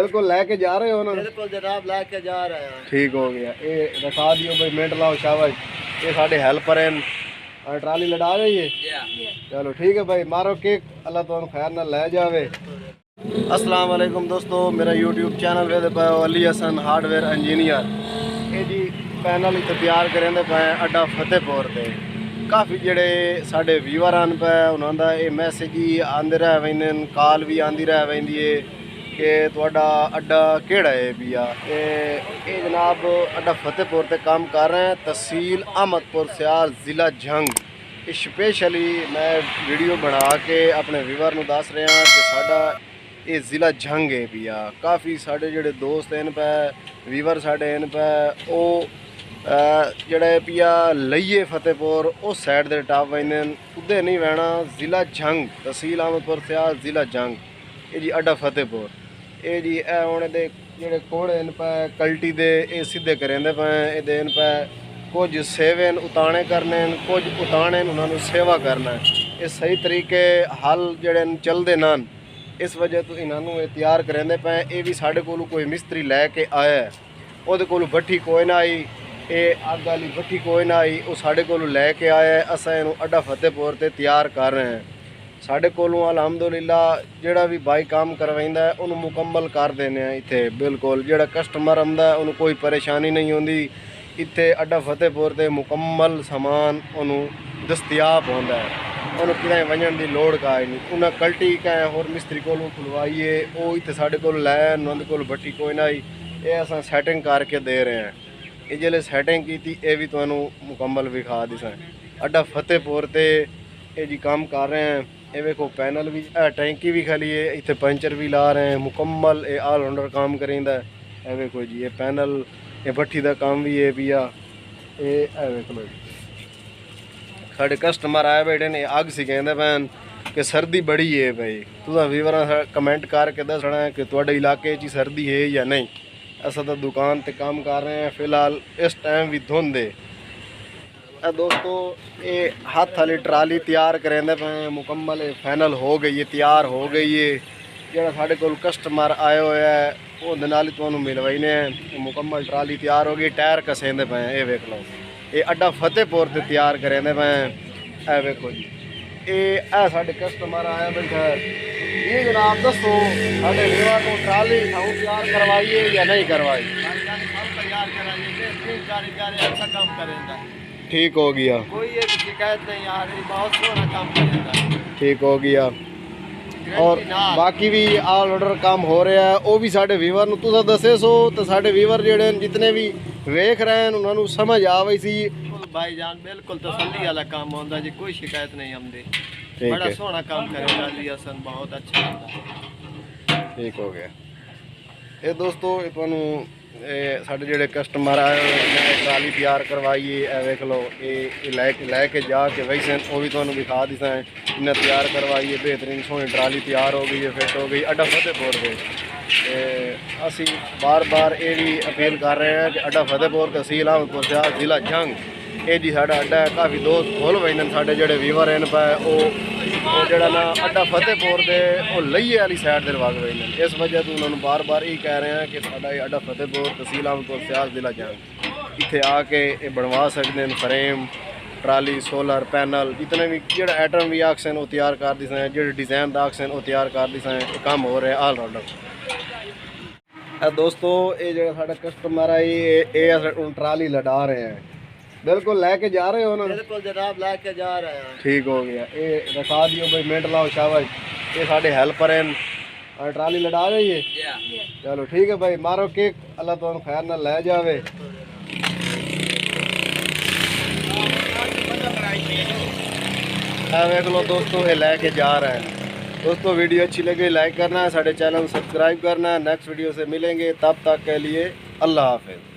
बिल्कुल लेके जा रहे हो ना? बिल्कुल जनाब लेके जा रहे हैं। ठीक हो गया। ये रखा दियो भाई, मिनट लाओ शाबाश। ये साढ़े हेल्पर हैं और ट्राली लड़ा गई है। चलो ठीक है भाई, मारो केक, अल्लाह तुम खैर ना ले जावे। अस्सलाम वालेकुम दोस्तों, मेरा यूट्यूब चैनल वेदे पे अली हसन हार्डवेयर इंजीनियर। ये जी पैनल इतने तैयार करेंदे पे अड्डा फतेहपुर से। काफ़ी जेडे साढ़े व्यूअर आन पे उन्होंने ये मैसेज ही आंदे रह वेंदे, कॉल भी आंदी रह वेंदी है कि तुहाडा अड्डा केड़ा है भैया। ये जनाब अड्डा फतेहपुर से काम कर रहे हैं, तहसील अहमदपुर सियाल ज़िला जंग। स्पेशली मैं वीडियो बना के अपने व्यूअर को दस रहा कि साडा ये ज़िला जंग है भैया। काफ़ी साढ़े जेडे दोस्त हैं पे व्यूअर साढ़े हैं पे वो जड़े पिया लईए फतेहपुर उस साइड के टाप वेंदे उदे नहीं बहना। ज़िला जंग तहसील अहमदपुर सियाल ज़िला जंग, ये जी अड्डा फतेहपुर। ये जी होने दे जेडे कोड़े इन पे कल्टी दे ये सीधे करेंदे पे ये देन पे कुछ सेवे उताने करने, कुछ उताने उन्होंने सेवा करना है। ये सही तरीके हल जड़े चलते न, इस वजह तो इन्होंने ये तैयार करेंदे पे। ये भी साढ़े कोल कोई मिस्त्री लैके आया है, वो कोल भट्ठी कोई ना आई, ये अग वाली भट्ठी कोई ना आई, वो साढ़े कोल लैके आया है। असा इनू अड्डा फतेहपुर से तैयार कर रहे हैं। साढ़े कोलों अलहमदुलिल्लाह जोड़ा भी बाई काम करवाइंदा है उन्होंने मुकम्मल कर देने इतने। बिल्कुल जोड़ा कस्टमर आंदा है उन्होंने कोई परेशानी नहीं होंदी। इतने अड्डा फतेहपुर से मुकम्मल समान उन्होंने दस्तियाब होंदा है, उन्होंने कितें वजन की लोड़ का नहीं। उन्हें कल्टी कैं होर मिस्त्री को खुलवाइए वो इतने साढ़े को लैन, उन्होंने कोल भट्टी कोई ना आई, ये असां सैटिंग करके दे रहे हैं। ये जिले सैटिंग की थी ये भी तुहानू मुकम्मल विखा दिसां। अड्डा फतेहपुर से ये जी काम कर रहे हैं। ये देखो पैनल भी टैंकी भी खाली है, इतने पंचर भी ला रहे हैं मुकम्मल। ये ऑलराउंडर काम करेंदा है। ये देखो जी ये पैनल, ये भट्ठी का काम भी है भैया। ये देख लो साढ़े कस्टमर आए बैठे ने, अग सी कहते पैन कि सर्दी बड़ी है भाई। तुसा व्यूअर कमेंट करके दसना है कि तुहाडे इलाके च सर्दी है या नहीं। असा तो दुकान ते काम कर रहे हैं फिलहाल, इस टाइम भी धुंध है। दोस्तों ये हाथ वाली ट्राली तैयार करेंदे पे मुकम्मल फाइनल हो गई है, तैयार हो गई है। जो साढ़े को कस्टमर आए हुए है वो नाल तुहानू मिलवाईने मुकम्मल ट्राली तैयार हो गई। टायर कसेंदे पे ये वेख लो, ये अड्डा फतेहपुर से तैयार करेंदे पे। ए वेखो जी ये साढ़े कस्टमर आया बैठा। ये जनाब दसो साढ़े व्यूअर को ट्राली थाऊ तैयार करवाइए या नहीं करवाई? काम करेंदा, ठीक हो गया, कोई एक शिकायत नहीं आ रही, बहुत सोना काम करेंदा, ठीक हो गया। और बाकी भी ऑलराउंडर काम हो रहा है वो भी साढ़े व्यूअर नूं तुसां दसे सो तो साढ़े व्यूअर जेडे जितने भी वेख रहे हैं उन्होंने समझ आ गई सी भाई जान। बिल्कुल तसल्ली वाला काम होंदा जी, कोई शिकायत नहीं आमदी। ठीक बड़ा है, सोना काम करेगा अली हसन, बहुत अच्छा होंदा। ठीक हो गया। ये दोस्तों तुहानू साढ़े जेडे कस्टमर आए ट्राली तैयार करवाइए वेख लो, ये लैके जाके वैसे वो भी तुहानू दिखा दिसा है। इन्हें तैयार करवाइए, बेहतरीन सोहनी ट्राली तैयार हो गई है, फिट हो गई अड्डा फतेहपुर से। असी बार बार ये भी अपील कर रहे हैं कि अड्डा फतेहपुर तहसील अहमदपुर सियाल ज़िला जंग ये जी साढ़ा अड्डा है। काफ़ी दोस्त खोल वेंदे साढ़े जेडे व्यूअर हैं पे वो जड़ा ना अड्डा फतेहपुर के वो लईए वाली साइड से वग वेंदे। इस वजह तो उन्होंने बार बार यही कह रहे हैं कि साढ़ा अड्डा फतेहपुर तहसील अहमदपुर सियाल ज़िला जंग इतने आके ये बनवा सकते हैं। फ्रेम ट्राली सोलर पैनल जितने भी जो आइटम भी आखसन वो तैयार कर दी सैं, जो डिज़ाइन आखसन वो तैयार कर दी सैं। काम हो रहा है ऑलराउंडर। दोस्तों ये जो साढ़ा कस्टमर है ये ट्राली लड़ा रहे हैं। बिल्कुल लेके जा रहे हो ना? बिल्कुल जनाब लेके जा रहे हैं। ठीक हो गया। ये रखा दियो भाई, मिनट लाओ शाबाश। ये साढ़े हेल्पर हैं और ट्राली लड़ा गई है। चलो ठीक है भाई, मारो केक, अल्लाह तुम खैर ना ले जावे। देख लो दोस्तों ये लेके जा रहे हैं। दोस्तों वीडियो अच्छी लगी लाइक करना है, साढ़े चैनल सब्सक्राइब करना है। नेक्स्ट वीडियो से मिलेंगे, तब तक के लिए अल्लाह हाफिज़।